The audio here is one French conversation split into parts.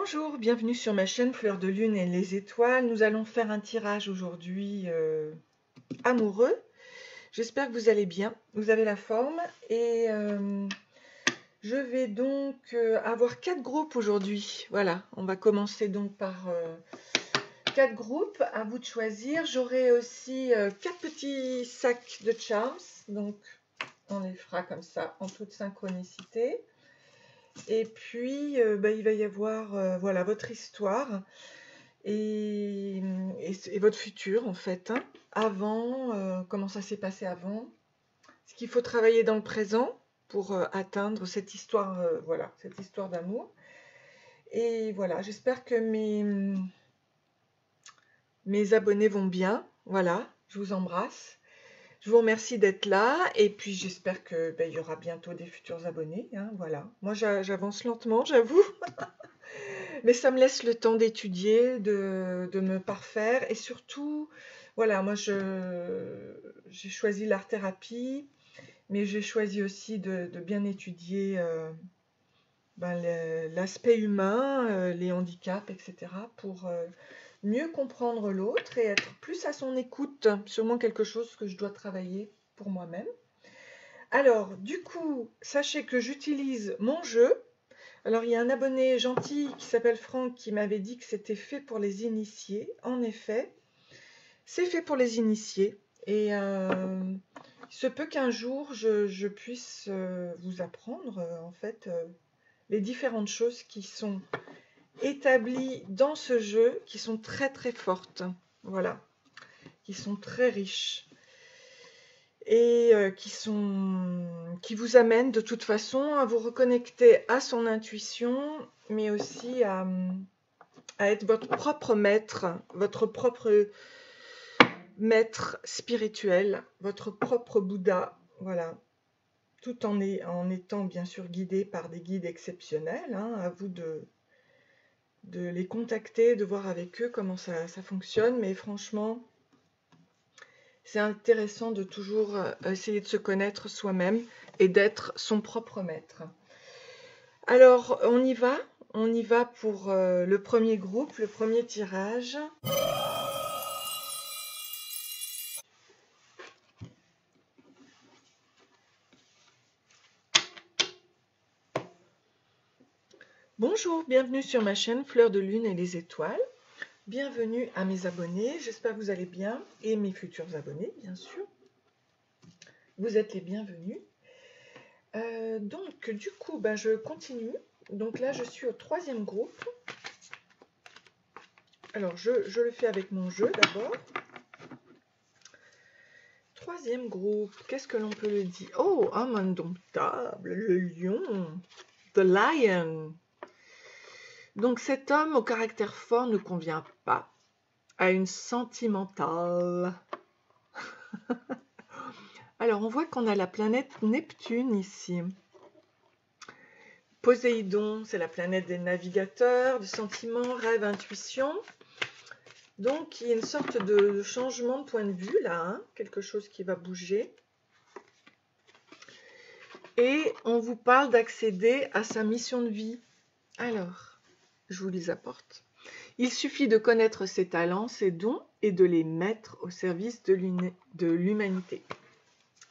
Bonjour, bienvenue sur ma chaîne Fleur de Lune et les étoiles. Nous allons faire un tirage aujourd'hui amoureux. J'espère que vous allez bien, vous avez la forme. Et je vais donc avoir 4 groupes aujourd'hui. Voilà, on va commencer donc par 4 groupes, à vous de choisir. J'aurai aussi 4 petits sacs de charms, donc on les fera comme ça en toute synchronicité. Et puis, il va y avoir voilà, votre histoire et votre futur, en fait. Hein. Avant, comment ça s'est passé avant. Ce qu'il faut travailler dans le présent pour atteindre cette histoire, voilà, cette histoire d'amour. Et voilà, j'espère que mes abonnés vont bien. Voilà, je vous embrasse. Je vous remercie d'être là et puis j'espère que il y aura bientôt des futurs abonnés. Hein, voilà. Moi, j'avance lentement, j'avoue. Mais ça me laisse le temps d'étudier, de me parfaire et surtout, voilà, moi j'ai choisi l'art-thérapie, mais j'ai choisi aussi de bien étudier l'aspect humain, les handicaps, etc. pour mieux comprendre l'autre et être plus à son écoute, sûrement quelque chose que je dois travailler pour moi-même. Alors, du coup, sachez que j'utilise mon jeu. Alors, il y a un abonné gentil qui s'appelle Franck qui m'avait dit que c'était fait pour les initiés. En effet, c'est fait pour les initiés. Et il se peut qu'un jour, je puisse vous apprendre, en fait, les différentes choses qui sont établies dans ce jeu, qui sont très très fortes. Voilà, qui sont très riches. Et qui vous amènent de toute façon à vous reconnecter à son intuition, mais aussi à être votre propre maître spirituel, votre propre Bouddha, voilà, tout en étant bien sûr guidé par des guides exceptionnels. Hein, à vous de les contacter, de voir avec eux comment ça fonctionne, mais franchement, c'est intéressant de toujours essayer de se connaître soi-même et d'être son propre maître. Alors, on y va pour le premier groupe, le premier tirage. Bonjour, bienvenue sur ma chaîne Fleur de Lune et les étoiles. Bienvenue à mes abonnés, j'espère que vous allez bien, et mes futurs abonnés, bien sûr. Vous êtes les bienvenus. Donc, du coup, je continue. Donc là, je suis au troisième groupe. Alors, je le fais avec mon jeu d'abord. Troisième groupe, qu'est-ce que l'on peut le dire? Oh, homme indomptable, le lion, the lion. Donc cet homme au caractère fort ne convient pas à une sentimentale. Alors, on voit qu'on a la planète Neptune ici. Poséidon, c'est la planète des navigateurs, des sentiments, rêves, intuition. Donc, il y a une sorte de changement de point de vue, là, hein, quelque chose qui va bouger. Et on vous parle d'accéder à sa mission de vie. Alors, je vous les apporte. Il suffit de connaître ses talents, ses dons et de les mettre au service de l'humanité.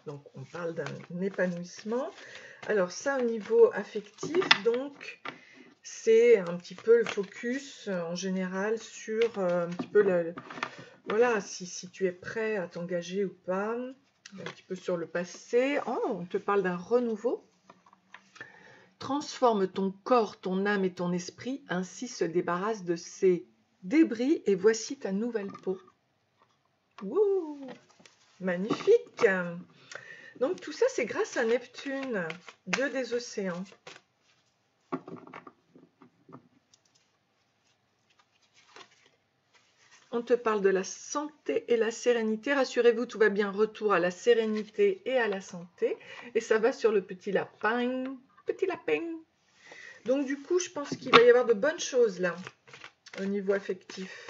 Donc, on parle d'un épanouissement. Alors, ça, au niveau affectif, donc, c'est un petit peu le focus en général sur un petit peu voilà, si tu es prêt à t'engager ou pas, un petit peu sur le passé. Oh, on te parle d'un renouveau. Transforme ton corps, ton âme et ton esprit, ainsi se débarrasse de ces débris et voici ta nouvelle peau. Wouh, magnifique! Donc tout ça, c'est grâce à Neptune, dieu des océans. On te parle de la santé et la sérénité. Rassurez-vous, tout va bien. Retour à la sérénité et à la santé. Et ça va sur le petit lapin. Petit lapin. Donc du coup, je pense qu'il va y avoir de bonnes choses là, au niveau affectif.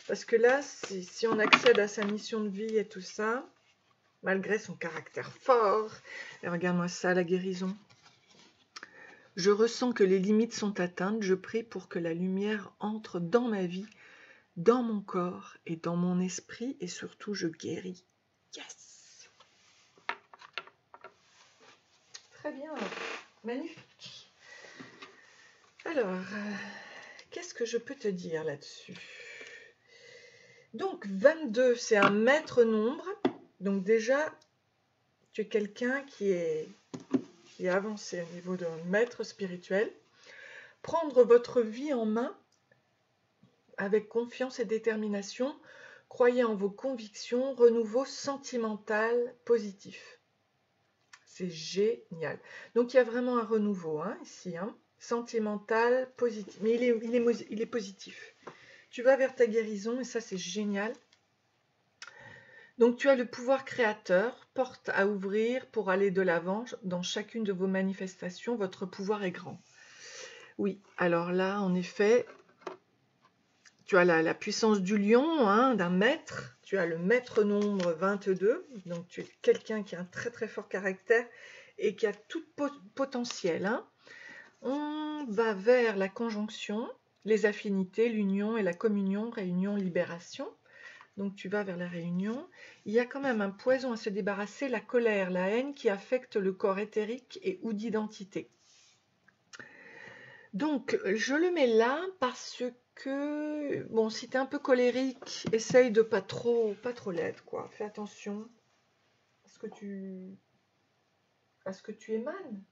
Parce que là, si on accède à sa mission de vie et tout ça, malgré son caractère fort, et regarde-moi ça, la guérison. Je ressens que les limites sont atteintes. Je prie pour que la lumière entre dans ma vie, dans mon corps et dans mon esprit. Et surtout, je guéris. Yes! Très bien. Magnifique. Alors, qu'est-ce que je peux te dire là-dessus? Donc, 22, c'est un maître nombre. Donc déjà, tu es quelqu'un qui est avancé au niveau d'un maître spirituel. Prendre votre vie en main avec confiance et détermination. Croyez en vos convictions. Renouveau sentimental positif. C'est génial. Donc, il y a vraiment un renouveau ici. Sentimental positif. Mais il est positif. Tu vas vers ta guérison et ça, c'est génial. Donc, tu as le pouvoir créateur, porte à ouvrir pour aller de l'avant. Dans chacune de vos manifestations, votre pouvoir est grand. Oui, alors là, en effet, tu as la puissance du lion, d'un maître. Tu as le maître nombre 22. Donc, tu es quelqu'un qui a un très très fort caractère et qui a tout potentiel. On va vers la conjonction, les affinités, l'union et la communion, réunion, libération. Donc tu vas vers la réunion. Il y a quand même un poison à se débarrasser, la colère, la haine qui affecte le corps éthérique et ou d'identité. Donc je le mets là parce que, bon, si tu es un peu colérique, essaye de pas trop l'être, quoi. Fais attention à ce que tu émanes.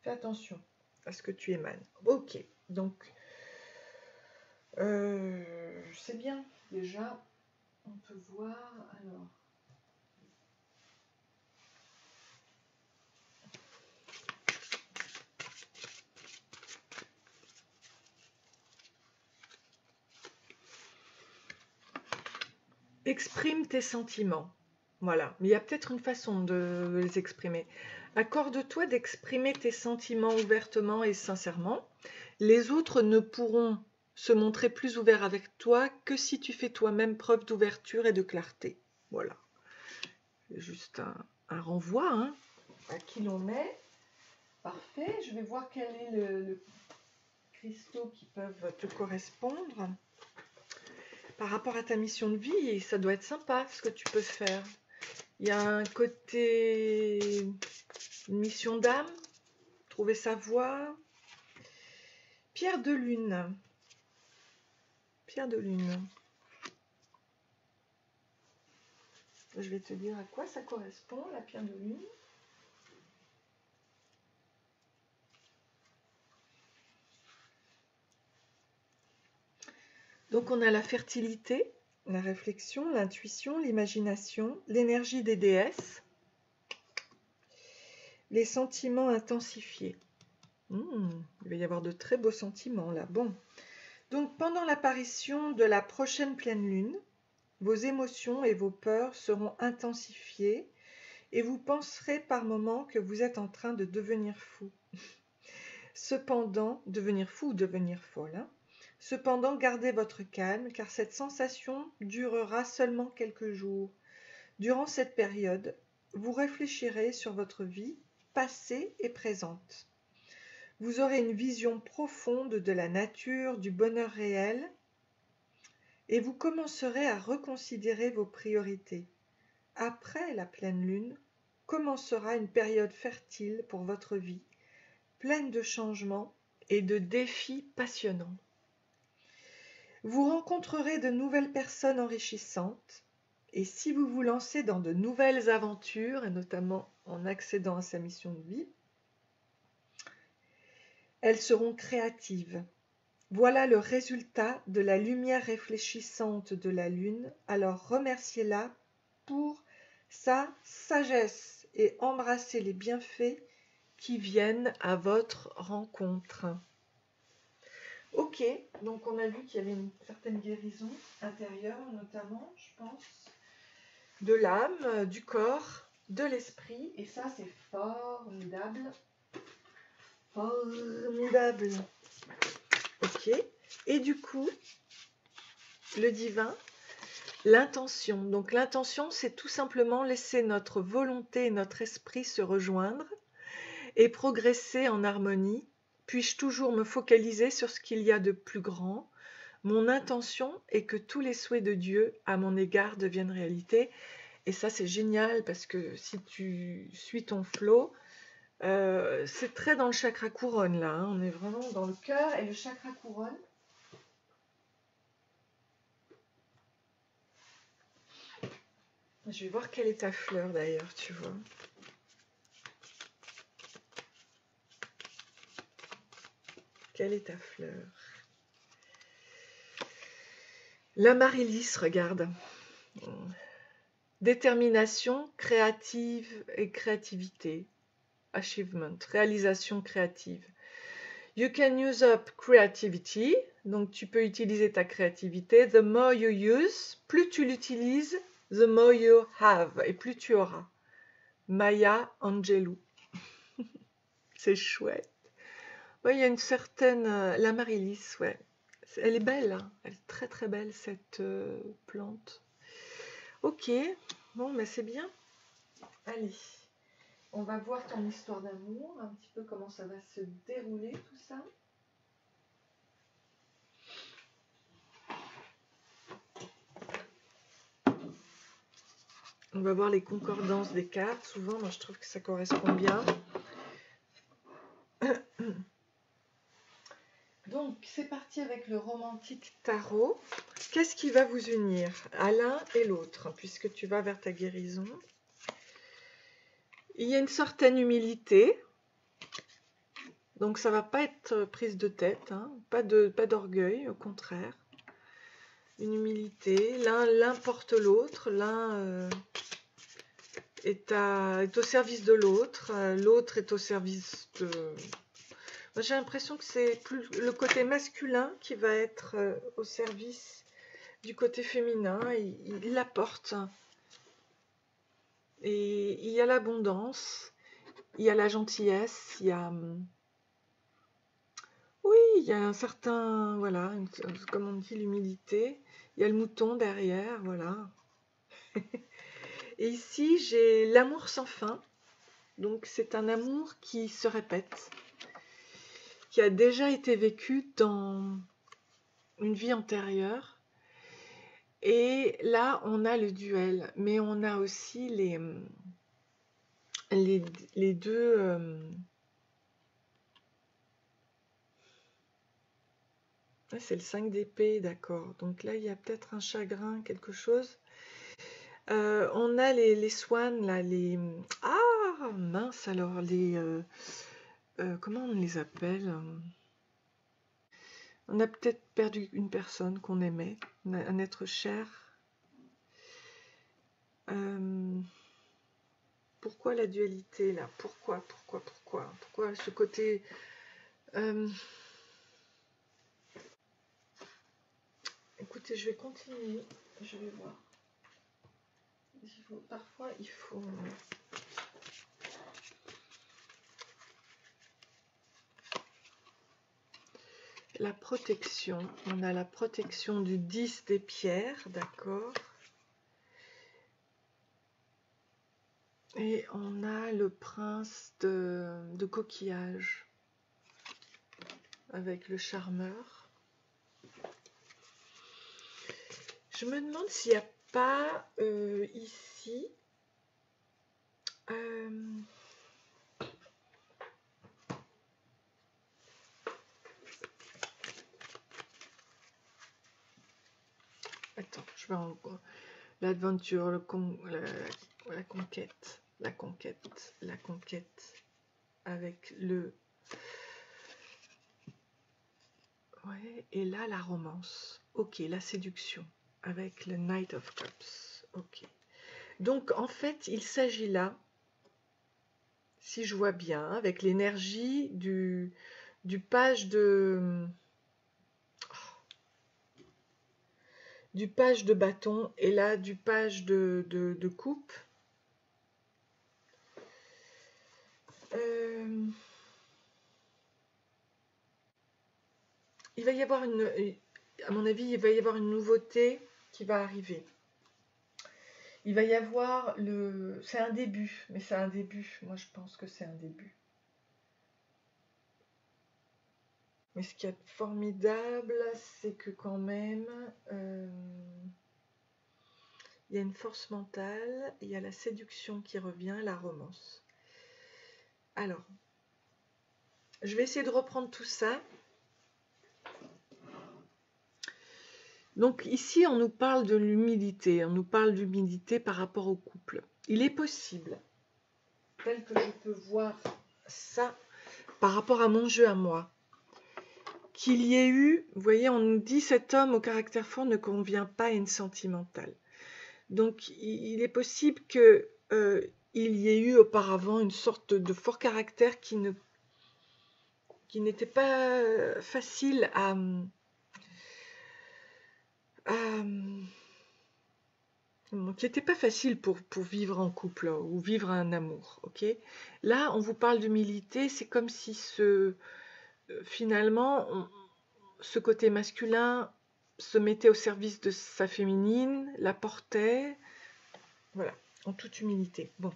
Fais attention à ce que tu émanes. Ok, donc c'est bien. Déjà, on peut voir, alors. Exprime tes sentiments. Voilà, mais il y a peut-être une façon de les exprimer. Accorde-toi d'exprimer tes sentiments ouvertement et sincèrement. Les autres ne pourront se montrer plus ouverts avec toi que si tu fais toi-même preuve d'ouverture et de clarté. Voilà. C'est juste un renvoi à qui l'on est. Parfait. Je vais voir quel est le cristaux qui peuvent te correspondre. Par rapport à ta mission de vie, ça doit être sympa ce que tu peux faire. Il y a un côté mission d'âme, trouver sa voie. Pierre de lune. Pierre de lune. Je vais te dire à quoi ça correspond, la pierre de lune. Donc on a la fertilité, la réflexion, l'intuition, l'imagination, l'énergie des déesses, les sentiments intensifiés. Il va y avoir de très beaux sentiments là. Bon. Donc pendant l'apparition de la prochaine pleine lune, vos émotions et vos peurs seront intensifiées et vous penserez par moments que vous êtes en train de devenir fou. Cependant, devenir fou ou devenir folle. Cependant, gardez votre calme car cette sensation durera seulement quelques jours. Durant cette période, vous réfléchirez sur votre vie passée et présente. Vous aurez une vision profonde de la nature, du bonheur réel et vous commencerez à reconsidérer vos priorités. Après la pleine lune, commencera une période fertile pour votre vie, pleine de changements et de défis passionnants. Vous rencontrerez de nouvelles personnes enrichissantes et si vous vous lancez dans de nouvelles aventures, et notamment en accédant à sa mission de vie, elles seront créatives. Voilà le résultat de la lumière réfléchissante de la lune, alors remerciez-la pour sa sagesse et embrassez les bienfaits qui viennent à votre rencontre. Ok, donc on a vu qu'il y avait une certaine guérison intérieure, notamment, je pense, de l'âme, du corps, de l'esprit, et ça c'est formidable. Formidable. Ok, et du coup, le divin l'intention. Donc l'intention, c'est tout simplement laisser notre volonté et notre esprit se rejoindre et progresser en harmonie. Puis-je toujours me focaliser sur ce qu'il y a de plus grand? Mon intention est que tous les souhaits de Dieu à mon égard deviennent réalité. Et ça, c'est génial parce que si tu suis ton flow, c'est très dans le chakra couronne là. Hein. On est vraiment dans le cœur et le chakra couronne. Je vais voir quelle est ta fleur d'ailleurs, tu vois. Quelle est ta fleur? L'amaryllis, regarde. Détermination, créative et créativité. Achievement, réalisation créative. You can use up creativity. Donc tu peux utiliser ta créativité. The more you use, plus tu l'utilises, the more you have. Et plus tu auras. Maya Angelou. C'est chouette. Ouais, il y a une certaine... l'amaryllis, ouais. Elle est belle, hein. Elle est très très belle cette plante. Ok, bon, mais c'est bien. Allez, on va voir ton histoire d'amour, un petit peu comment ça va se dérouler tout ça. On va voir les concordances des cartes. Souvent, moi je trouve que ça correspond bien. Donc, c'est parti avec le romantique tarot. Qu'est-ce qui va vous unir à l'un et l'autre, puisque tu vas vers ta guérison? Il y a une certaine humilité. Donc, ça ne va pas être prise de tête, hein, pas d'orgueil, au contraire. Une humilité. L'un porte l'autre, l'un est au service de l'autre, l'autre est au service de... Moi, j'ai l'impression que c'est plus le côté masculin qui va être au service du côté féminin, il l'apporte. Et il y a l'abondance, il y a la gentillesse, il y a... Oui, il y a un certain... Voilà, comme on dit, l'humilité. Il y a le mouton derrière, voilà. Et ici, j'ai l'amour sans fin. Donc, c'est un amour qui se répète, qui a déjà été vécu dans une vie antérieure. Et là, on a le duel, mais on a aussi les deux... c'est le 5 d'épée, d'accord. Donc là, il y a peut-être un chagrin, quelque chose. On a les swans, là, les... Ah, mince, alors, les... comment on les appelle? On a peut-être perdu une personne qu'on aimait, un être cher. Pourquoi la dualité, là? Pourquoi ce côté... Écoutez, je vais continuer, je vais voir. Parfois, il faut... La protection, on a la protection du 10 des pierres, d'accord. Et on a le prince de coquillage avec le charmeur. Je me demande s'il n'y a pas ici... Attends, je vais en... L'aventure, la conquête, la conquête avec le... Ouais, et là, la romance. Ok, la séduction avec le Knight of Cups. Ok. Donc, en fait, il s'agit là, si je vois bien, avec l'énergie du page de... du page de bâton et là du page de coupe. Il va y avoir à mon avis, il va y avoir une nouveauté qui va arriver. Il va y avoir c'est un début, mais c'est un début. Moi, je pense que c'est un début. Mais ce qui est formidable, c'est que quand même, il y a une force mentale, il y a la séduction qui revient, la romance. Alors, je vais essayer de reprendre tout ça. Donc ici, on nous parle de l'humilité, on nous parle d'humilité par rapport au couple. Il est possible, tel que je peux voir ça par rapport à mon jeu à moi, qu'il y ait eu, vous voyez, on nous dit cet homme au caractère fort ne convient pas à une sentimentale. Donc il est possible que il y ait eu auparavant une sorte de fort caractère qui n'était pas facile qui n'était pas facile pour vivre en couple ou vivre un amour. Ok. Là, on vous parle d'humilité, c'est comme si finalement, ce côté masculin se mettait au service de sa féminine, la portait, voilà, en toute humilité. Bon.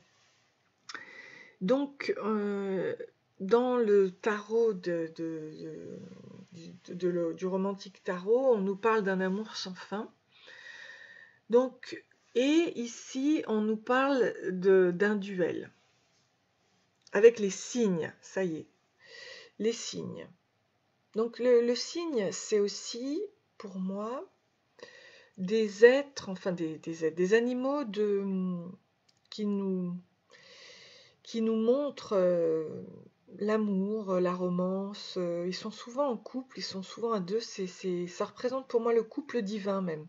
Donc, dans le tarot du romantique tarot, on nous parle d'un amour sans fin. Donc, et ici, on nous parle d'un duel avec les signes, ça y est, les signes. Donc, le signe, c'est aussi, pour moi, des êtres, enfin des animaux qui nous montrent l'amour, la romance. Ils sont souvent en couple, ils sont souvent à deux. Ça représente pour moi le couple divin même,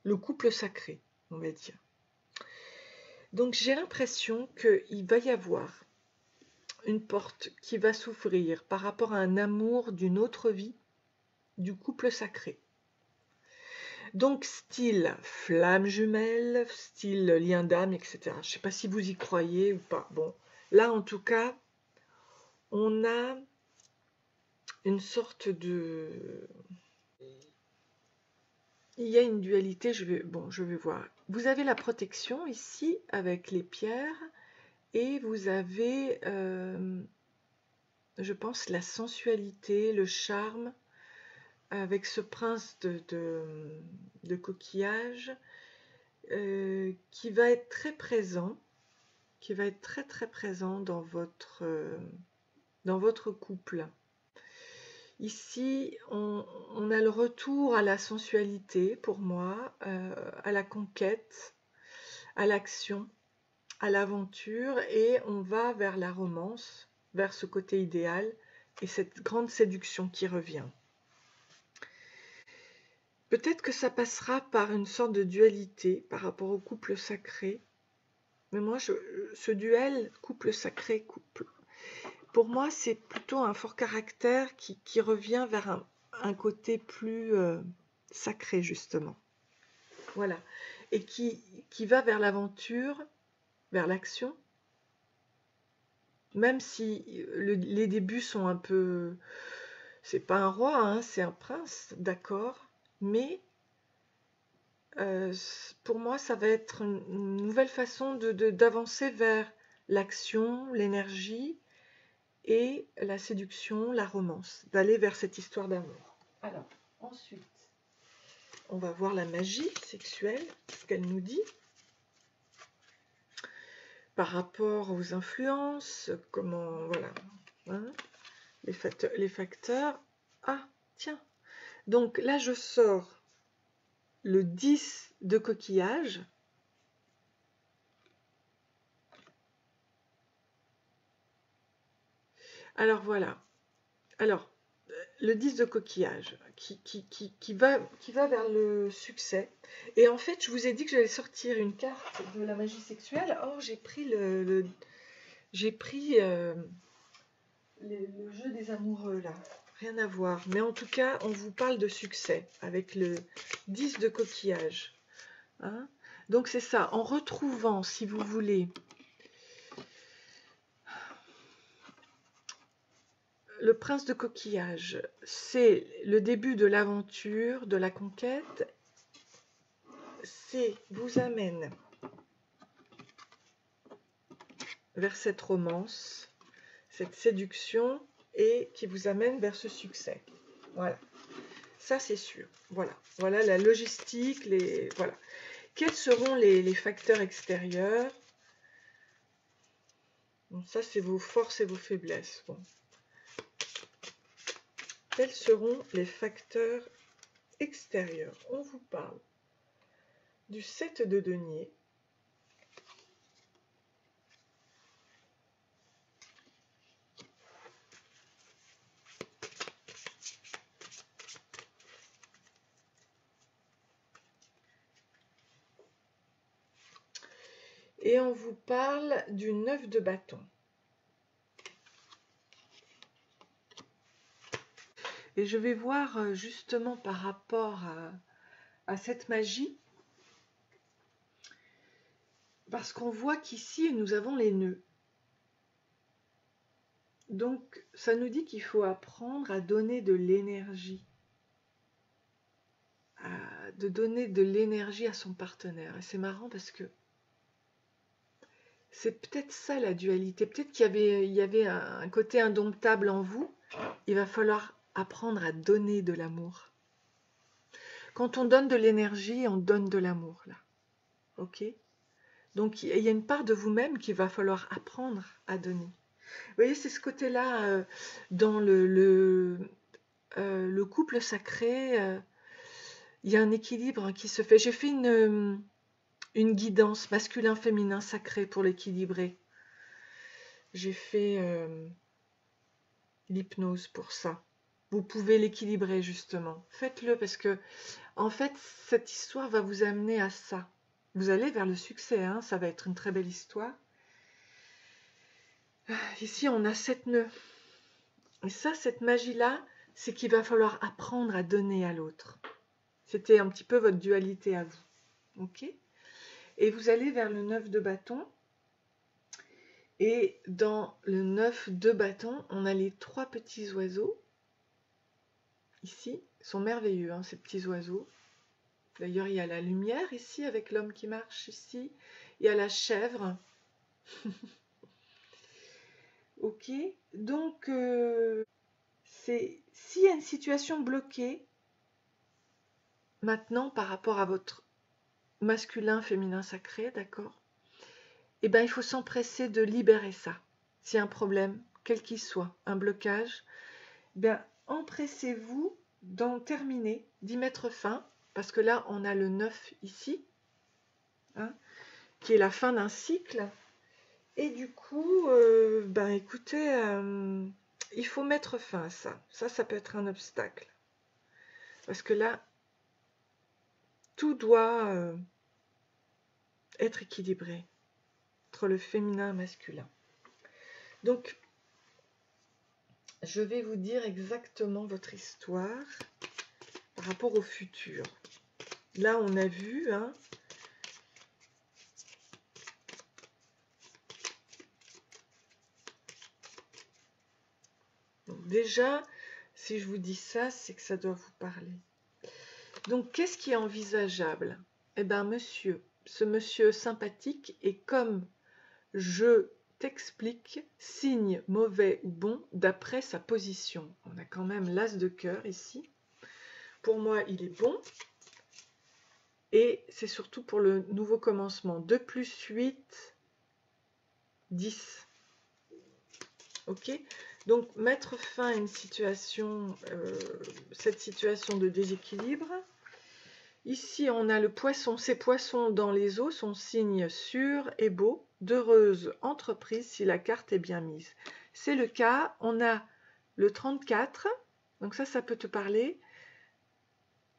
le couple sacré, on va dire. Donc j'ai l'impression qu'il va y avoir une porte qui va s'ouvrir par rapport à un amour d'une autre vie, du couple sacré. Donc style flamme jumelle, style lien d'âme, etc. Je ne sais pas si vous y croyez ou pas. Bon, là en tout cas, on a une sorte de... Il y a une dualité, je vais voir. Vous avez la protection ici avec les pierres et vous avez, je pense, la sensualité, le charme avec ce prince de coquillage qui va être très présent, très présent dans votre couple. Ici, on a le retour à la sensualité pour moi, à la conquête, à l'action, à l'aventure, et on va vers la romance, vers ce côté idéal et cette grande séduction qui revient. Peut-être que ça passera par une sorte de dualité par rapport au couple sacré, mais moi, ce duel couple sacré, couple, pour moi, c'est plutôt un fort caractère qui revient vers un côté plus sacré, justement. Voilà. Et qui va vers l'aventure, vers l'action, même si les débuts sont un peu... C'est pas un roi, hein, c'est un prince, d'accord, mais pour moi, ça va être une nouvelle façon d'avancer vers l'action, l'énergie, et la séduction, la romance, d'aller vers cette histoire d'amour. Alors, ensuite, on va voir la magie sexuelle, ce qu'elle nous dit, par rapport aux influences, comment, voilà, hein, les facteurs. Ah, tiens, donc là, je sors le 10 de coquillage. Alors, voilà. Alors, le 10 de coquillage qui va vers le succès. Et en fait, je vous ai dit que j'allais sortir une carte de la magie sexuelle. Or, j'ai pris le jeu des amoureux là. Rien à voir. Mais en tout cas, on vous parle de succès avec le 10 de coquillage. Hein? Donc, c'est ça. En retrouvant, si vous voulez, le prince de coquillage, c'est le début de l'aventure, de la conquête. Vous amène vers cette romance, cette séduction, et qui vous amène vers ce succès. Voilà, ça c'est sûr. Voilà, voilà la logistique, voilà. Quels seront les facteurs extérieurs? Bon, ça c'est vos forces et vos faiblesses. Bon. Quels seront les facteurs extérieurs? On vous parle du 7 de denier, et on vous parle du 9 de bâton. Et je vais voir justement par rapport à cette magie, parce qu'on voit qu'ici nous avons les nœuds. Donc ça nous dit qu'il faut apprendre à donner de l'énergie, de donner de l'énergie à son partenaire. Et c'est marrant parce que c'est peut-être ça la dualité. Peut-être qu'il y avait un côté indomptable en vous. Il va falloir apprendre à donner de l'amour. Quand on donne de l'énergie, on donne de l'amour, là. Ok? Donc, il y a une part de vous-même qu'il va falloir apprendre à donner. Vous voyez, c'est ce côté-là dans le couple sacré. Il y a un équilibre qui se fait. J'ai fait une guidance masculin-féminin sacré pour l'équilibrer. J'ai fait l'hypnose pour ça. Vous pouvez l'équilibrer justement. Faites-le parce que, en fait, cette histoire va vous amener à ça. Vous allez vers le succès, hein, ça va être une très belle histoire. Ici, on a 7 nœuds. Et ça, cette magie-là, c'est qu'il va falloir apprendre à donner à l'autre. C'était un petit peu votre dualité à vous. Ok? Et vous allez vers le 9 de bâton. Et dans le 9 de bâton, on a les 3 petits oiseaux. Ici, ils sont merveilleux, hein, ces petits oiseaux. D'ailleurs, il y a la lumière ici, avec l'homme qui marche ici. Il y a la chèvre. Ok, donc, s'il y a une situation bloquée, maintenant, par rapport à votre masculin, féminin sacré, d'accord? Eh bien, il faut s'empresser de libérer ça. S'il y a un problème, quel qu'il soit, un blocage, eh bien, empressez-vous d'en terminer, d'y mettre fin, parce que là, on a le 9 ici, hein, qui est la fin d'un cycle. Et du coup, ben écoutez, il faut mettre fin à ça. Ça peut être un obstacle. Parce que là, tout doit être équilibré entre le féminin et le masculin. Donc, je vais vous dire exactement votre histoire par rapport au futur. Là, on a vu, hein, donc déjà, si je vous dis ça, c'est que ça doit vous parler. Donc, qu'est-ce qui est envisageable? Eh bien, ce monsieur sympathique est comme je t'explique, signe mauvais ou bon d'après sa position. On a quand même l'as de cœur ici. Pour moi, il est bon. Et c'est surtout pour le nouveau commencement. 2 plus 8, 10. Ok? Donc, mettre fin à une situation, cette situation de déséquilibre. Ici, on a le poisson. Ces poissons dans les eaux sont signes sûrs et beaux, d'heureuse entreprise si la carte est bien mise. C'est le cas. On a le 34, donc ça peut te parler.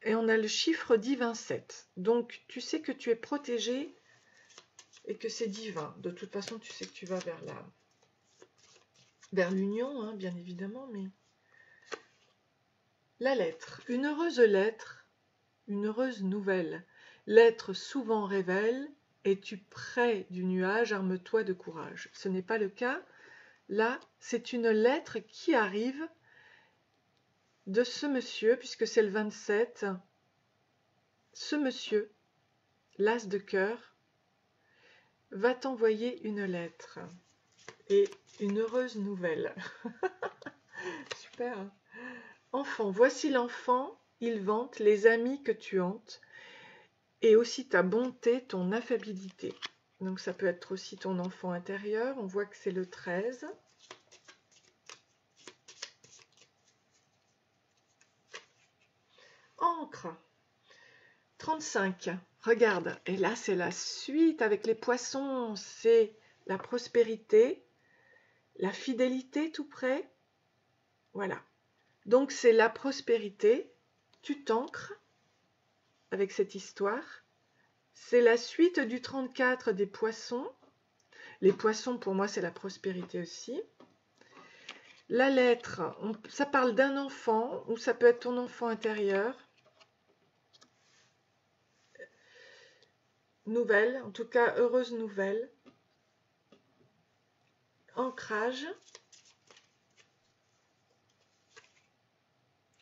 Et on a le chiffre dit 27. Donc, tu sais que tu es protégé et que c'est divin. De toute façon, tu sais que tu vas vers l'union, hein, bien évidemment, mais la lettre. Une heureuse nouvelle. L'être souvent révèle: es-tu près du nuage, arme-toi de courage. Ce n'est pas le cas. Là, c'est une lettre qui arrive de ce monsieur, puisque c'est le 27. Ce monsieur, l'as de cœur, va t'envoyer une lettre. et une heureuse nouvelle. Super, hein. Enfant, voici l'enfant, il vante les amis que tu hantes, et aussi ta bonté, ton affabilité. Donc ça peut être aussi ton enfant intérieur, on voit que c'est le 13. Encre, 35. Regarde, et là c'est la suite avec les poissons, c'est la prospérité, la fidélité tout près. Voilà. Donc c'est la prospérité, tu t'ancres avec cette histoire. C'est la suite du 34 des poissons. Les poissons pour moi c'est la prospérité aussi. La lettre, ça parle d'un enfant ou ça peut être ton enfant intérieur. Nouvelle, en tout cas heureuse nouvelle. Ancrage.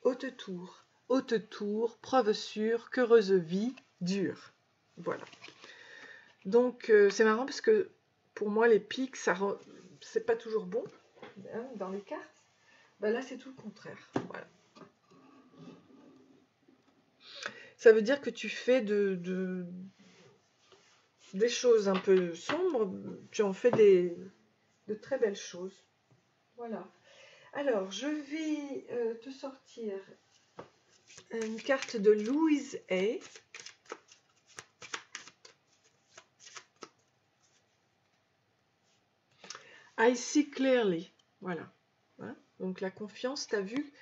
Haute tour. Haute tour, preuve sûre qu'heureuse vie dure. Voilà. Donc c'est marrant parce que pour moi les pics, c'est pas toujours bon hein, dans les cartes. Ben là c'est tout le contraire. Voilà. Ça veut dire que tu fais des choses un peu sombres, tu en fais de très belles choses. Voilà. Alors, je vais te sortir une carte de Louise Hay. I see clearly. Voilà. Hein? Donc la confiance, tu as vu,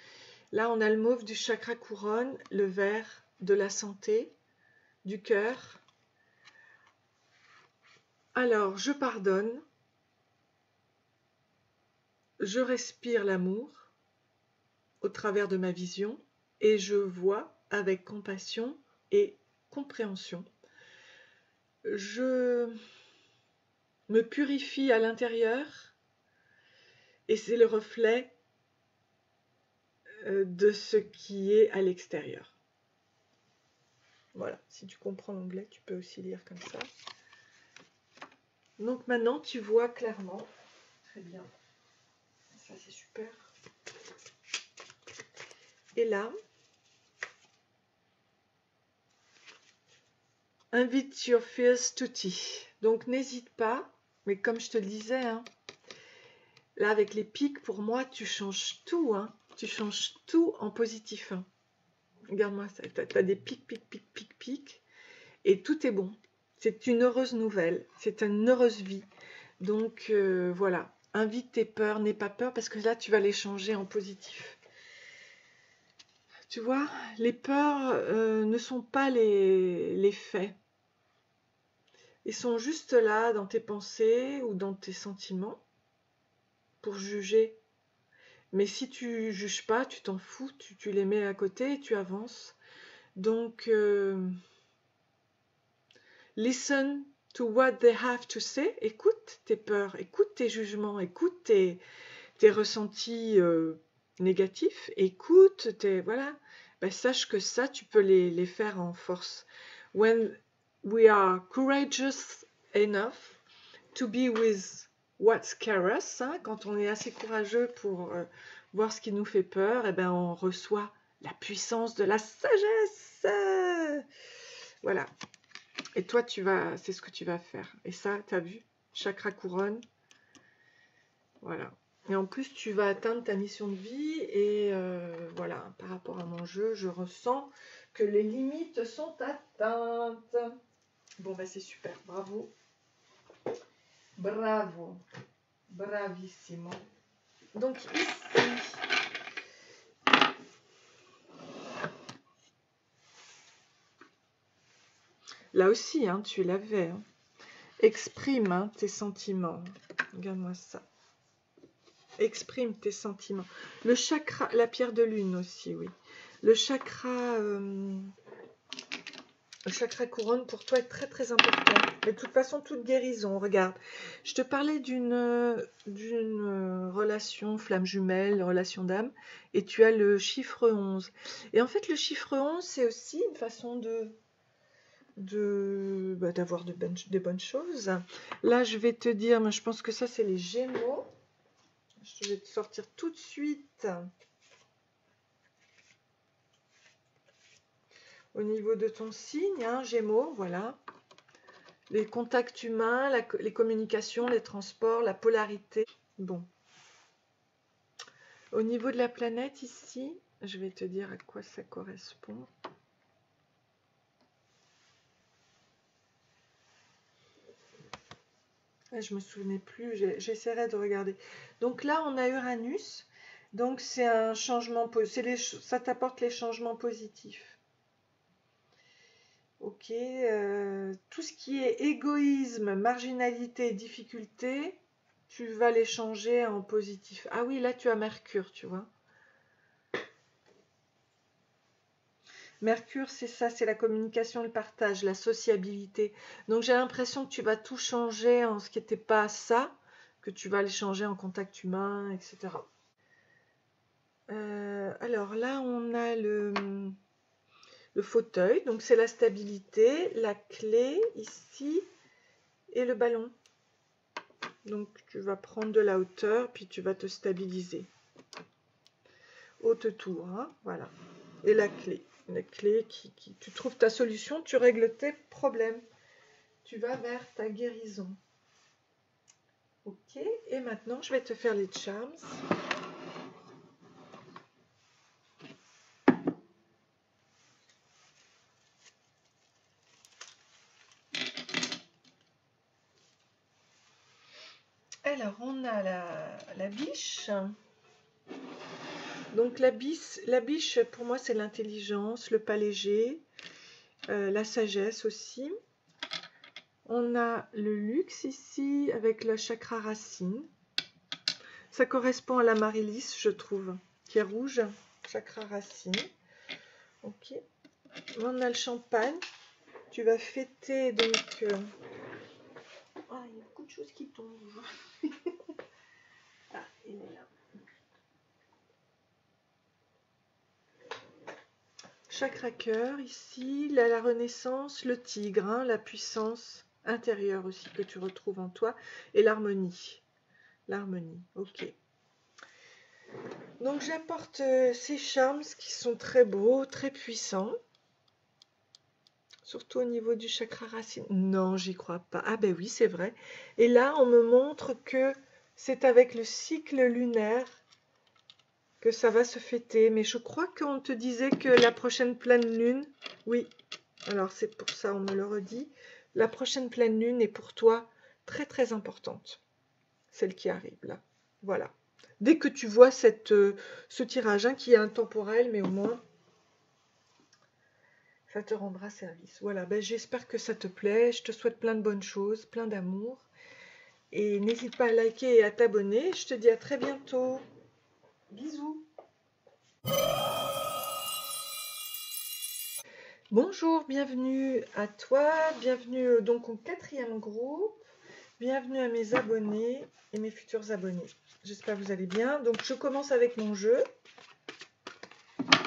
là on a le mauve du chakra couronne, le vert de la santé, du cœur. Alors, je pardonne, je respire l'amour au travers de ma vision et je vois avec compassion et compréhension. Je me purifie à l'intérieur et c'est le reflet de ce qui est à l'extérieur. Voilà, si tu comprends l'anglais, tu peux aussi lire comme ça. Donc maintenant, tu vois clairement. Très bien. Ça, c'est super. Et là, invite your fears to tea. Donc n'hésite pas, mais comme je te le disais, hein, là avec les pics, pour moi, tu changes tout. Hein. Tu changes tout en positif. Hein. Regarde-moi ça, tu as des pics, pics, et tout est bon. C'est une heureuse nouvelle, c'est une heureuse vie. Donc voilà, invite tes peurs, n'aie pas peur, parce que là, tu vas les changer en positif. Tu vois, les peurs ne sont pas les faits. Ils sont juste là dans tes pensées ou dans tes sentiments pour juger. Mais si tu juges pas, tu t'en fous, tu les mets à côté et tu avances. Donc, listen to what they have to say. Écoute tes peurs, écoute tes jugements, écoute tes ressentis négatifs. Écoute tes... Voilà. Ben, sache que ça, tu peux les faire en force. When we are courageous enough to be with what scares us, hein, quand on est assez courageux pour voir ce qui nous fait peur, et ben on reçoit la puissance de la sagesse. Voilà. Et toi, c'est ce que tu vas faire. Et ça, tu as vu, chakra couronne. Voilà. Et en plus, tu vas atteindre ta mission de vie. Et voilà, par rapport à mon jeu, je ressens que les limites sont atteintes. Bon, ben c'est super. Bravo. Bravo. Bravissimo. Donc ici, là aussi, hein, tu l'avais. Hein. Exprime hein, tes sentiments. Regarde-moi ça. Exprime tes sentiments. Le chakra, la pierre de lune aussi, oui. Le chakra couronne pour toi est très très important. Mais de toute façon, toute guérison, regarde. Je te parlais d'une relation flamme jumelle, relation d'âme, et tu as le chiffre 11. Et en fait, le chiffre 11, c'est aussi une façon de d'avoir des bonnes choses. Là, je vais te dire, mais je pense que ça, c'est les Gémeaux. Je vais te sortir tout de suite. Au niveau de ton signe, hein, Gémeaux, voilà. Les contacts humains, les communications, les transports, la polarité. Bon. Au niveau de la planète, ici, je vais te dire à quoi ça correspond. Je me souvenais plus, j'essaierai de regarder. Donc là, on a Uranus. Donc c'est un changement, ça t'apporte les changements positifs. Ok, tout ce qui est égoïsme, marginalité, difficulté, tu vas les changer en positif. Ah oui, là tu as Mercure, tu vois. Mercure, c'est ça, c'est la communication, le partage, la sociabilité. Donc j'ai l'impression que tu vas tout changer en ce qui n'était pas ça, que tu vas les changer en contact humain, etc. Alors là, on a le fauteuil, donc c'est la stabilité, la clé ici et le ballon. Donc tu vas prendre de la hauteur, puis tu vas te stabiliser. Haute tour, hein, voilà. Et la clé tu trouves ta solution, tu règles tes problèmes. Tu vas vers ta guérison. Ok, et maintenant je vais te faire les charms. Alors, on a la biche. Donc, la biche, pour moi, c'est l'intelligence, le pas léger, la sagesse aussi. On a le luxe ici, avec le chakra racine. Ça correspond à la Marilis, je trouve, qui est rouge, chakra racine. Ok. On a le champagne. Tu vas fêter, donc... Ah, il y a beaucoup de choses qui tombent. Ah, il est là. Chakra cœur, ici, la renaissance, le tigre, hein, la puissance intérieure aussi que tu retrouves en toi, et l'harmonie. L'harmonie, ok. Donc j'apporte ces charms qui sont très beaux, très puissants. Surtout au niveau du chakra racine. Non, j'y crois pas. Ah ben oui, c'est vrai. Et là, on me montre que c'est avec le cycle lunaire que ça va se fêter. Mais je crois qu'on te disait que la prochaine pleine lune, oui, alors c'est pour ça, on me le redit, la prochaine pleine lune est pour toi très très importante. Celle qui arrive là. Voilà. Dès que tu vois ce tirage, hein, qui est intemporel, mais au moins, ça te rendra service. Voilà, ben, j'espère que ça te plaît. Je te souhaite plein de bonnes choses, plein d'amour. Et n'hésite pas à liker et à t'abonner. Je te dis à très bientôt. Bisous. Bonjour, bienvenue à toi. Bienvenue donc au 4e groupe. Bienvenue à mes abonnés et mes futurs abonnés. J'espère que vous allez bien. Donc je commence avec mon jeu.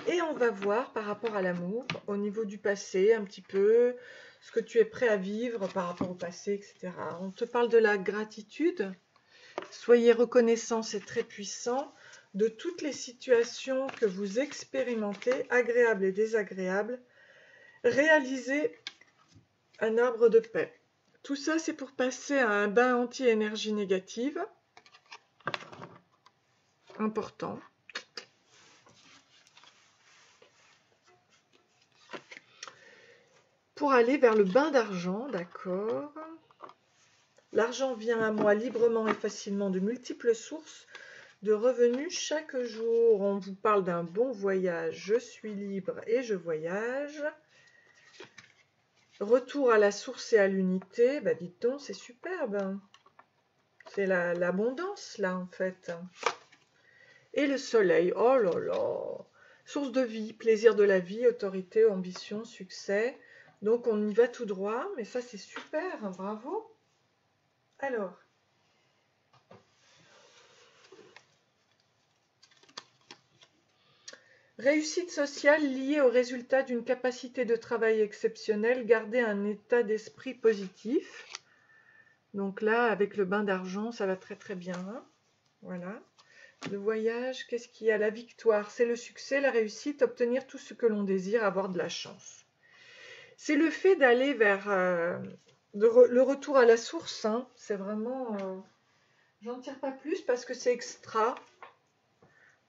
Et on va voir par rapport à l'amour, au niveau du passé, un petit peu, ce que tu es prêt à vivre par rapport au passé, etc. On te parle de la gratitude. Soyez reconnaissants, c'est très puissant, de toutes les situations que vous expérimentez, agréables et désagréables. Réalisez un arbre de paix. Tout ça, c'est pour passer à un bain anti-énergie négative. Important. Pour aller vers le bain d'argent, d'accord. L'argent vient à moi librement et facilement de multiples sources de revenus chaque jour. On vous parle d'un bon voyage. Je suis libre et je voyage. Retour à la source et à l'unité. Bah dites donc, c'est superbe. C'est l'abondance là en fait. Et le soleil. Oh là là. Source de vie, plaisir de la vie, autorité, ambition, succès. Donc on y va tout droit. Mais ça c'est super. Bravo. Alors. Réussite sociale liée au résultat d'une capacité de travail exceptionnelle, garder un état d'esprit positif. Donc là, avec le bain d'argent, ça va très très bien. Hein. Voilà. Le voyage, qu'est-ce qu'il y a? La victoire, c'est le succès, la réussite, obtenir tout ce que l'on désire, avoir de la chance. C'est le fait d'aller vers le retour à la source. Hein. C'est vraiment... j'en tire pas plus parce que c'est extra.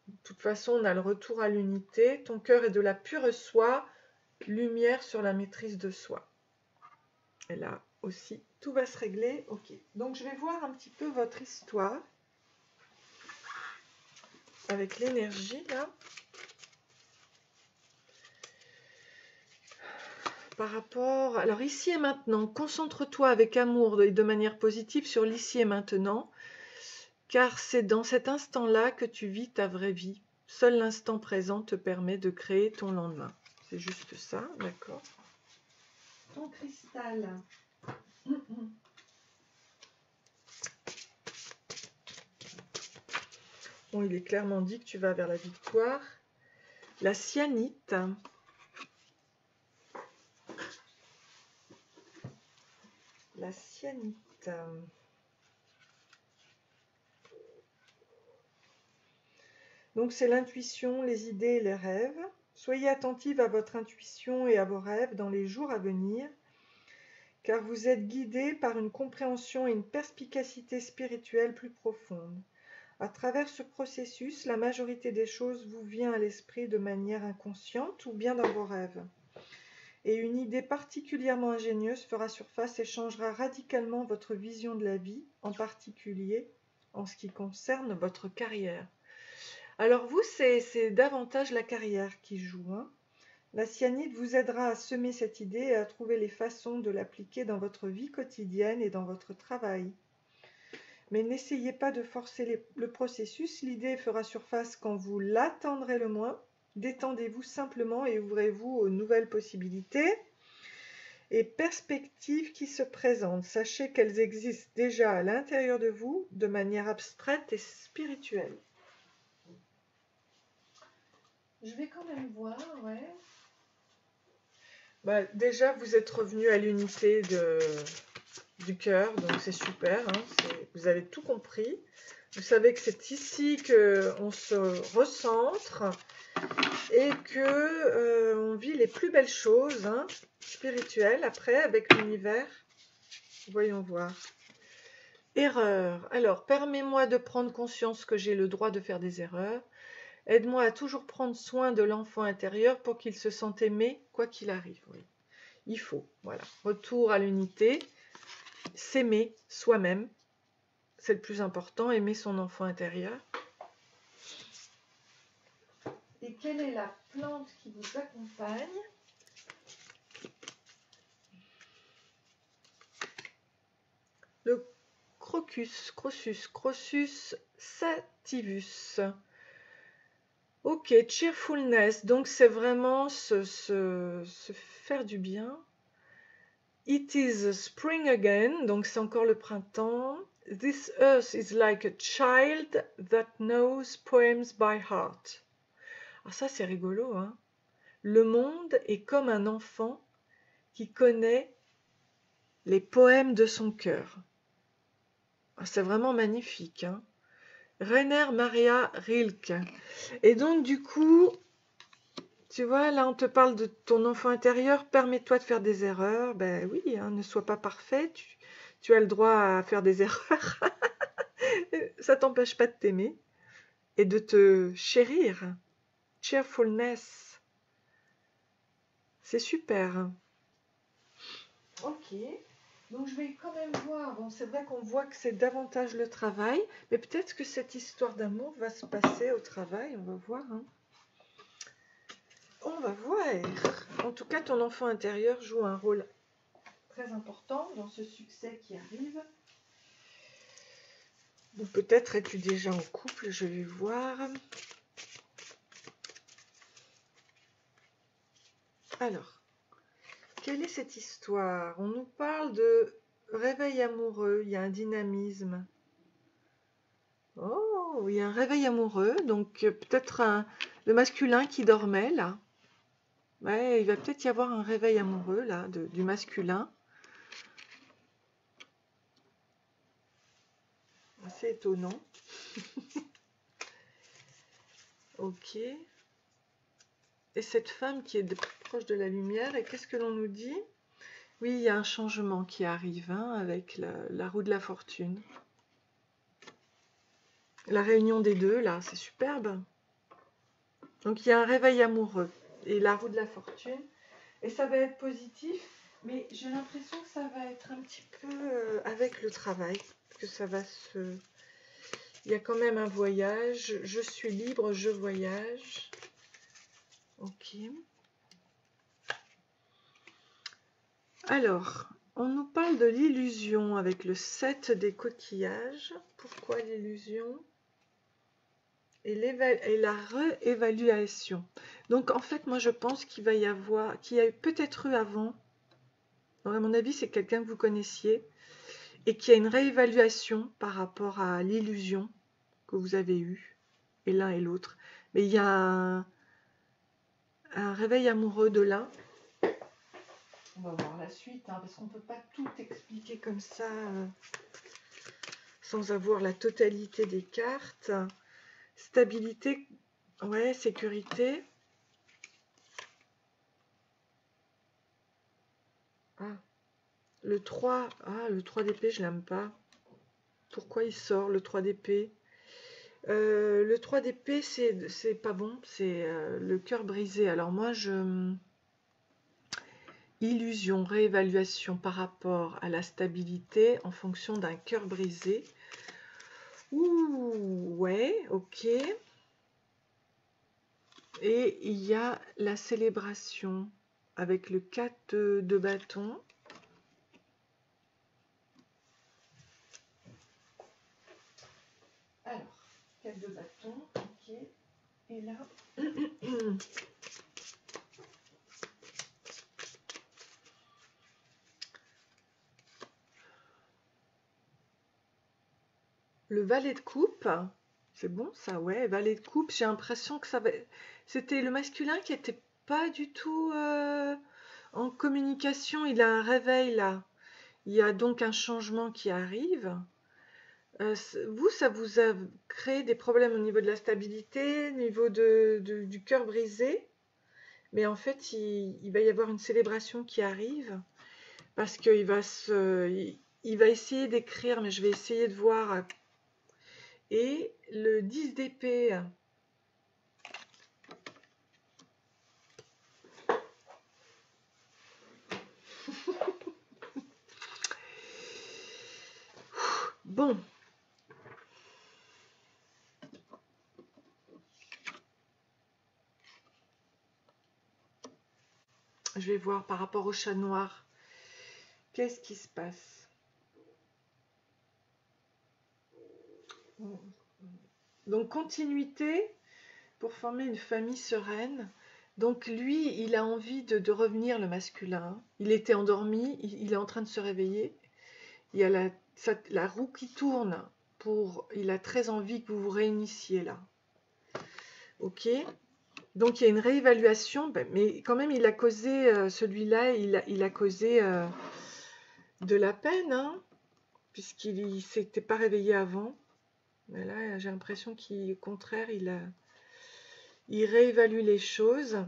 De toute façon, on a le retour à l'unité. Ton cœur est de la pure soie, lumière sur la maîtrise de soi. Et là aussi, tout va se régler. Ok. Donc, je vais voir un petit peu votre histoire avec l'énergie là. Par rapport... Alors, ici et maintenant, concentre-toi avec amour et de manière positive sur l'ici et maintenant, car c'est dans cet instant-là que tu vis ta vraie vie. Seul l'instant présent te permet de créer ton lendemain. C'est juste ça, d'accord? Ton cristal. Bon, il est clairement dit que tu vas vers la victoire. La cyanite. La cyanite. Donc c'est l'intuition, les idées et les rêves. Soyez attentive à votre intuition et à vos rêves dans les jours à venir, car vous êtes guidé par une compréhension et une perspicacité spirituelle plus profonde. À travers ce processus, la majorité des choses vous vient à l'esprit de manière inconsciente ou bien dans vos rêves. Et une idée particulièrement ingénieuse fera surface et changera radicalement votre vision de la vie, en particulier en ce qui concerne votre carrière. Alors vous, c'est davantage la carrière qui joue. Hein. La cyanide vous aidera à semer cette idée et à trouver les façons de l'appliquer dans votre vie quotidienne et dans votre travail. Mais n'essayez pas de forcer le processus, l'idée fera surface quand vous l'attendrez le moins. Détendez-vous simplement et ouvrez-vous aux nouvelles possibilités et perspectives qui se présentent. Sachez qu'elles existent déjà à l'intérieur de vous de manière abstraite et spirituelle. Je vais quand même voir, ouais. Bah, déjà, vous êtes revenu à l'unité du cœur, donc c'est super. Hein, vous avez tout compris. Vous savez que c'est ici qu'on se recentre et que on vit les plus belles choses hein, spirituelles après avec l'univers. Voyons voir. Erreur. Alors, permets-moi de prendre conscience que j'ai le droit de faire des erreurs. Aide-moi à toujours prendre soin de l'enfant intérieur pour qu'il se sente aimé, quoi qu'il arrive. Oui. Il faut, voilà. Retour à l'unité, s'aimer soi-même, c'est le plus important, aimer son enfant intérieur. Et quelle est la plante qui vous accompagne? Le Crocus sativus. Ok, cheerfulness, donc c'est vraiment se faire du bien. It is spring again, donc c'est encore le printemps. This earth is like a child that knows poems by heart. Ah ça c'est rigolo, hein. Le monde est comme un enfant qui connaît les poèmes de son cœur. Ah, c'est vraiment magnifique, hein. Rainer Maria Rilke. Et donc du coup, tu vois, là on te parle de ton enfant intérieur, permets-toi de faire des erreurs. Ben oui, hein, ne sois pas parfait, tu as le droit à faire des erreurs. Ça t'empêche pas de t'aimer et de te chérir. Cheerfulness. C'est super. Ok. Donc je vais quand même voir, bon c'est vrai qu'on voit que c'est davantage le travail, mais peut-être que cette histoire d'amour va se passer au travail, on va voir. Hein. On va voir. En tout cas, ton enfant intérieur joue un rôle très important dans ce succès qui arrive. Ou peut-être es-tu déjà en couple, je vais voir. Alors, quelle est cette histoire? On nous parle de réveil amoureux, il y a un dynamisme. Oh, il y a un réveil amoureux, donc peut-être Le masculin qui dormait, là. Ouais, il va peut-être y avoir un réveil amoureux, là, du masculin. Assez étonnant. Ok. Et cette femme qui est proche de la lumière, et qu'est-ce que l'on nous dit? Oui, il y a un changement qui arrive hein, avec la roue de la fortune. La réunion des deux, là, c'est superbe. Donc, il y a un réveil amoureux et la roue de la fortune. Et ça va être positif, mais j'ai l'impression que ça va être un petit peu avec le travail. Que ça va se... Il y a quand même un voyage. Je suis libre, je voyage. Ok. Alors, on nous parle de l'illusion avec le 7 des coquillages. Pourquoi l'illusion? Et la réévaluation. Donc, en fait, moi, je pense qu'il va y avoir, qu'il y a peut-être eu avant, donc, à mon avis, c'est quelqu'un que vous connaissiez, et qu'il y a une réévaluation par rapport à l'illusion que vous avez eue, et l'un et l'autre. Mais il y a un réveil amoureux de l'un. On va voir la suite, hein, parce qu'on ne peut pas tout expliquer comme ça sans avoir la totalité des cartes. Stabilité, ouais, sécurité. Ah, le 3, le 3 d'épée, je l'aime pas. Pourquoi il sort le 3 d'épée? Le 3 d'épée, c'est pas bon, c'est le cœur brisé. Alors moi, illusion, réévaluation par rapport à la stabilité en fonction d'un cœur brisé. Ouh, ouais, ok. Et il y a la célébration avec le 4 de bâton. Alors, 4 de bâton, ok. Et là, le valet de coupe, c'est bon ça, ouais, valet de coupe, j'ai l'impression que ça va... C'était le masculin qui était pas du tout en communication, il a un réveil là. Il y a donc un changement qui arrive. Vous, ça vous a créé des problèmes au niveau de la stabilité, au niveau du cœur brisé, mais en fait, il va y avoir une célébration qui arrive parce qu'il va il va essayer d'écrire, mais je vais essayer de voir. Et le 10 d'épée, bon, je vais voir par rapport au chat noir, qu'est-ce qui se passe? Donc continuité pour former une famille sereine. Donc lui, il a envie de revenir le masculin. Il était endormi, il est en train de se réveiller. Il y a la roue qui tourne il a très envie que vous vous réunissiez là. Ok. Donc il y a une réévaluation, mais quand même il a causé, celui-là, il a causé de la peine, hein, puisqu'il ne s'était pas réveillé avant. Mais là, j'ai l'impression qu'au contraire, il réévalue les choses.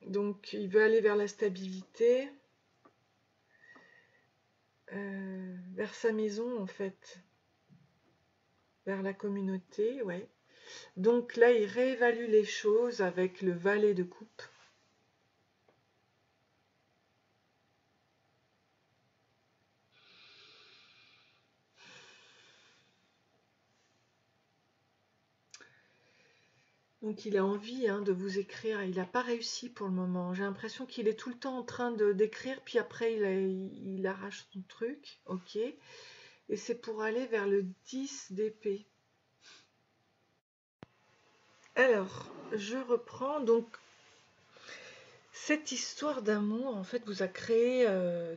Donc il veut aller vers la stabilité, vers sa maison en fait, vers la communauté, ouais. Donc là, il réévalue les choses avec le valet de coupe. Donc il a envie hein, de vous écrire, il n'a pas réussi pour le moment. J'ai l'impression qu'il est tout le temps en train d'écrire, puis après il arrache son truc, ok. Et c'est pour aller vers le 10 d'épée. Alors, je reprends, donc cette histoire d'amour en fait vous a créé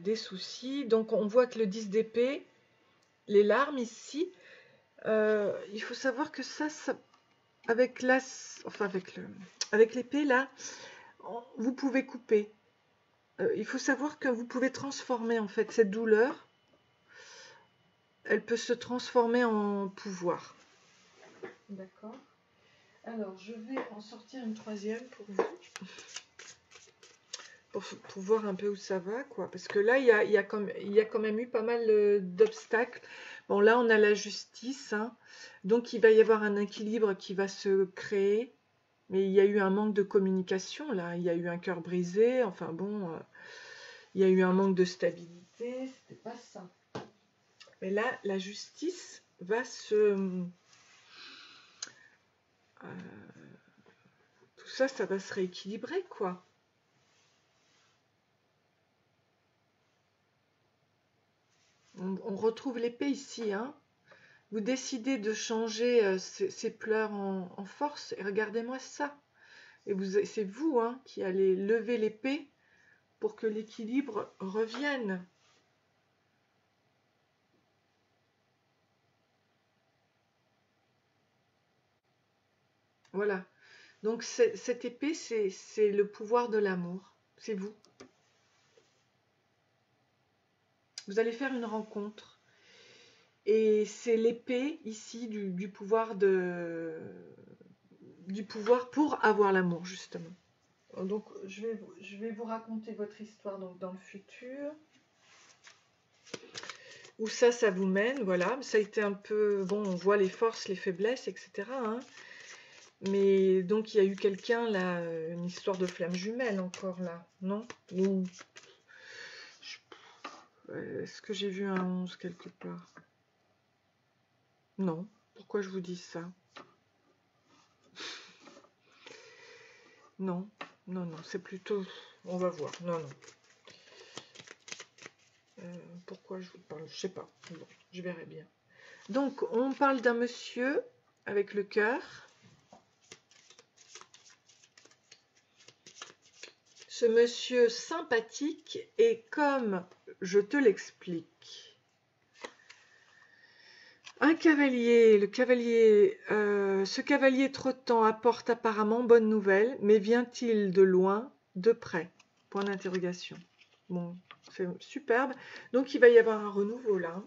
des soucis. Donc on voit que le 10 d'épée, les larmes ici, il faut savoir que ça avec avec l'épée là, vous pouvez couper. Il faut savoir que vous pouvez transformer en fait cette douleur. Elle peut se transformer en pouvoir. D'accord. Alors, je vais en sortir une troisième pour vous. Pour voir un peu où ça va, quoi. Parce que là, il y a quand même eu pas mal d'obstacles. Bon, là, on a la justice, hein. Donc, il va y avoir un équilibre qui va se créer. Mais il y a eu un manque de communication, là. Il y a eu un cœur brisé. Enfin, bon, il y a eu un manque de stabilité. C'était pas ça. Mais là, la justice va se... tout ça, ça va se rééquilibrer, quoi. On retrouve l'épée ici, hein. Vous décidez de changer ces pleurs en force, et regardez-moi ça. Et c'est vous hein, qui allez lever l'épée pour que l'équilibre revienne. Voilà. Donc cette épée, c'est le pouvoir de l'amour. C'est vous. Vous allez faire une rencontre. Et c'est l'épée ici du pouvoir pour avoir l'amour, justement. Donc je vais vous raconter votre histoire donc, dans le futur. Où ça vous mène, voilà. Ça a été un peu... Bon, on voit les forces, les faiblesses, etc. hein. Mais donc, il y a eu quelqu'un, là, une histoire de flamme jumelle encore, là, non? Ou... Est-ce que j'ai vu un 11 quelque part? Non. Pourquoi je vous dis ça? Non. Non, non, c'est plutôt... On va voir. Non, non. Pourquoi je vous parle? Je sais pas. Bon, je verrai bien. Donc, on parle d'un monsieur avec le cœur. Ce monsieur sympathique est comme je te l'explique. Un cavalier, ce cavalier trottant apporte apparemment bonne nouvelle, mais vient-il de loin, de près? Point d'interrogation. Bon, c'est superbe. Donc il va y avoir un renouveau là.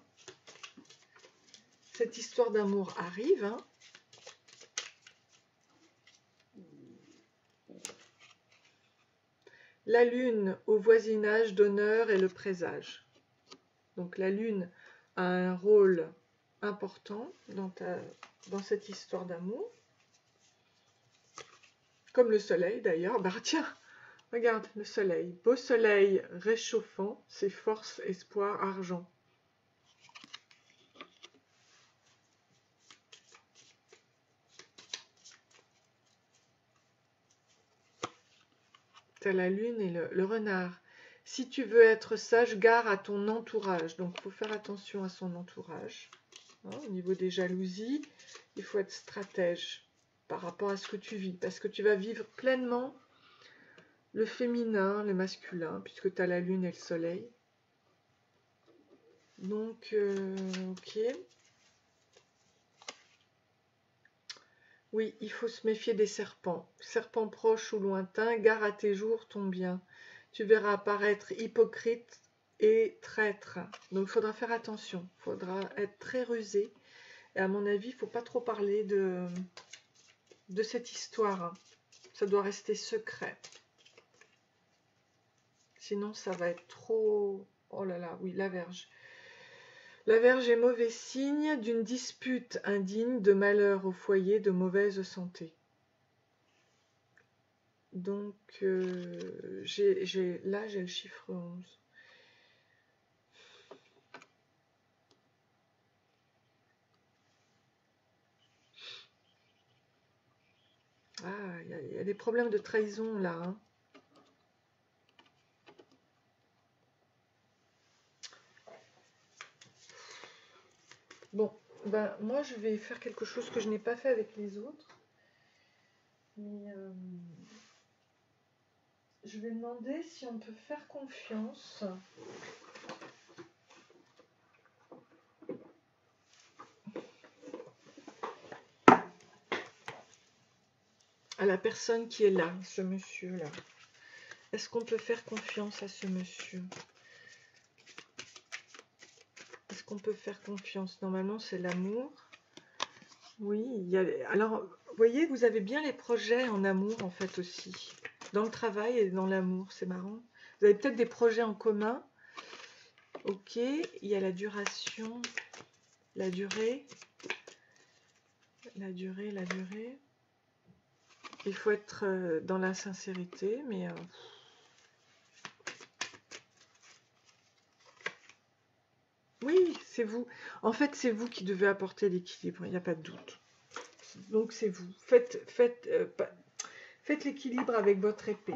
Cette histoire d'amour arrive. Hein. La lune au voisinage d'honneur et le présage. Donc la lune a un rôle important dans cette histoire d'amour. Comme le soleil d'ailleurs. Bah tiens, regarde le soleil. Beau soleil réchauffant, ses forces, espoir, argent. T'as la lune et le renard. Si tu veux être sage, gare à ton entourage. Donc, il faut faire attention à son entourage. Hein, au niveau des jalousies, il faut être stratège par rapport à ce que tu vis. Parce que tu vas vivre pleinement le féminin, le masculin, puisque tu as la lune et le soleil. Donc, ok. Oui, il faut se méfier des serpents. Serpents proches ou lointains, gare à tes jours, ton bien. Tu verras apparaître hypocrite et traître. Donc, il faudra faire attention. Il faudra être très rusé. Et à mon avis, il ne faut pas trop parler de cette histoire. Ça doit rester secret. Sinon, ça va être trop... Oh là là, oui, la Vierge. La Vierge est mauvais signe d'une dispute indigne, de malheur au foyer, de mauvaise santé. Donc, là, j'ai le chiffre 11. Ah, il y a des problèmes de trahison, là. Hein. Bon, ben, moi, je vais faire quelque chose que je n'ai pas fait avec les autres. Mais je vais demander si on peut faire confiance. à la personne qui est là, ce monsieur-là. Est-ce qu'on peut faire confiance à ce monsieur? Est-ce qu'on peut faire confiance? Normalement, c'est l'amour. Oui, il y a... Alors, vous voyez, vous avez bien les projets en amour, en fait, aussi. Dans le travail et dans l'amour, c'est marrant. Vous avez peut-être des projets en commun. Ok, il y a la duration, la durée. La durée. Il faut être dans la sincérité, mais... oui, c'est vous. En fait, c'est vous qui devez apporter l'équilibre, il n'y a pas de doute. Donc, c'est vous. Faites l'équilibre avec votre épée.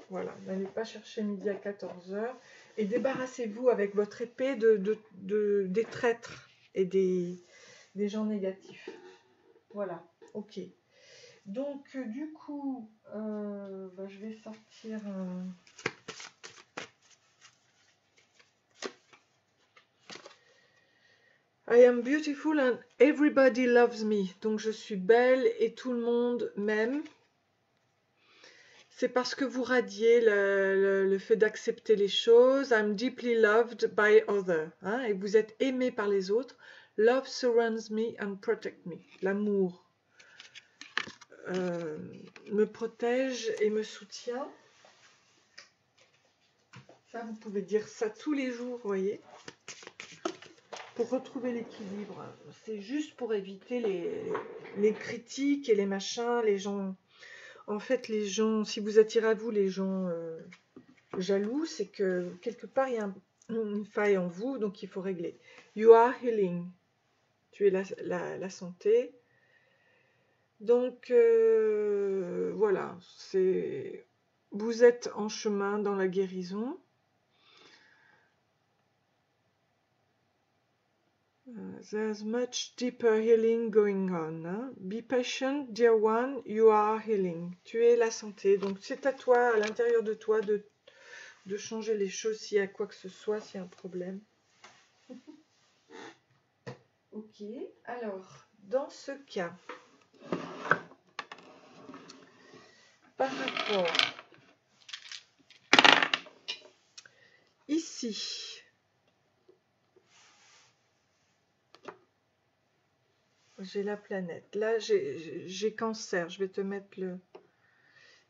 Voilà, n'allez pas chercher midi à 14 h. Et débarrassez-vous avec votre épée des traîtres et des gens négatifs. Voilà, ok. Donc, du coup, je vais sortir... I am beautiful and everybody loves me. Donc, je suis belle et tout le monde m'aime. C'est parce que vous radiez le fait d'accepter les choses. I'm deeply loved by others. Hein, et vous êtes aimé par les autres. Love surrounds me and protects me. L'amour me protège et me soutient. Ça, vous pouvez dire ça tous les jours, vous voyez. Pour retrouver l'équilibre. C'est juste pour éviter les critiques et les machins, les gens... En fait, les gens, si vous attirez à vous les gens jaloux, c'est que quelque part, il y a une faille en vous, donc il faut régler. You are healing. Tu es la santé. Donc, voilà. Vous êtes en chemin dans la guérison. There's much deeper healing going on. Hein? Be patient, dear one, you are healing. Tu es la santé. Donc, c'est à toi, à l'intérieur de toi, de changer les choses s'il y a quoi que ce soit, s'il y a un problème. Ok, alors, dans ce cas, par rapport ici, j'ai la planète. Là, j'ai cancer. Je vais te mettre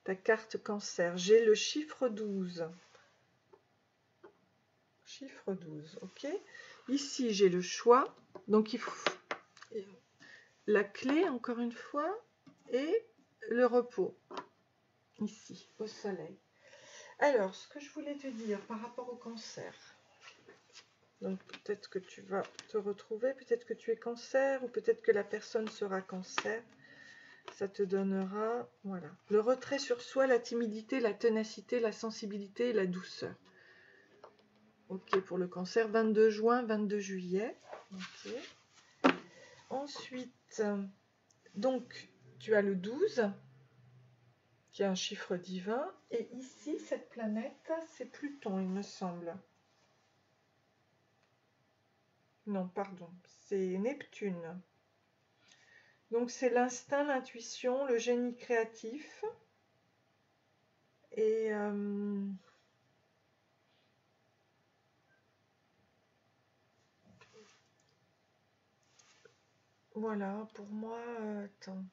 ta carte cancer. J'ai le chiffre 12. Chiffre 12, ok. Ici, j'ai le choix. Donc, il faut la clé, encore une fois, et le repos. Ici, au soleil. Alors, ce que je voulais te dire par rapport au cancer. Donc, peut-être que tu vas te retrouver, peut-être que tu es cancer, ou peut-être que la personne sera cancer. Ça te donnera, voilà. Le retrait sur soi, la timidité, la ténacité, la sensibilité et la douceur. Ok, pour le cancer, 22 juin, 22 juillet. Ok. Ensuite, donc, tu as le 12, qui est un chiffre divin. Et ici, cette planète, c'est Pluton, il me semble. Non, pardon, c'est Neptune. Donc, c'est l'instinct, l'intuition, le génie créatif. Et... voilà, pour moi, attends.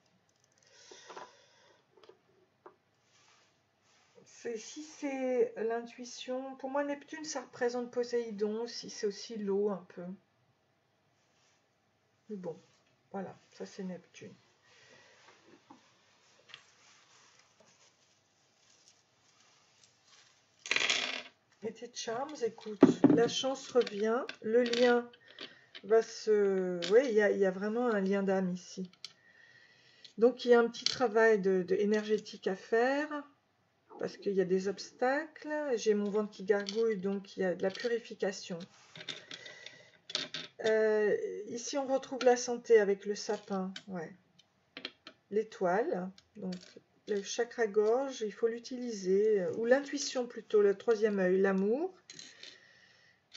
Si c'est l'intuition, pour moi Neptune ça représente Poséidon, si c'est aussi l'eau un peu. Mais bon, voilà, ça c'est Neptune. Et tes charms, écoute, la chance revient, le lien va se... Oui, il y a vraiment un lien d'âme ici. Donc il y a un petit travail énergétique à faire, parce qu'il y a des obstacles. J'ai mon ventre qui gargouille, donc il y a de la purification. Ici, on retrouve la santé avec le sapin, ouais. L'étoile, donc le chakra gorge, il faut l'utiliser, ou l'intuition plutôt, le troisième œil, l'amour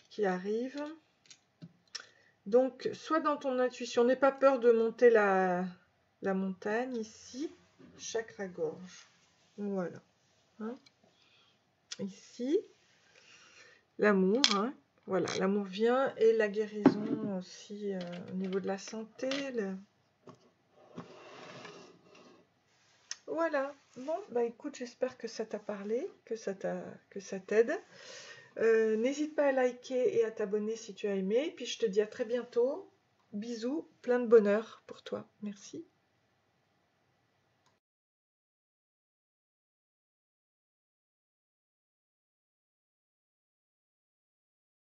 qui arrive. Donc, soit dans ton intuition, n'aie pas peur de monter la montagne ici. chakra-gorge. Voilà. Hein. Ici, l'amour. Hein. Voilà, l'amour vient et la guérison aussi au niveau de la santé. Voilà. Bon, bah écoute, j'espère que ça t'a parlé, que ça t'aide. N'hésite pas à liker et à t'abonner si tu as aimé. Puis je te dis à très bientôt. Bisous, plein de bonheur pour toi. Merci.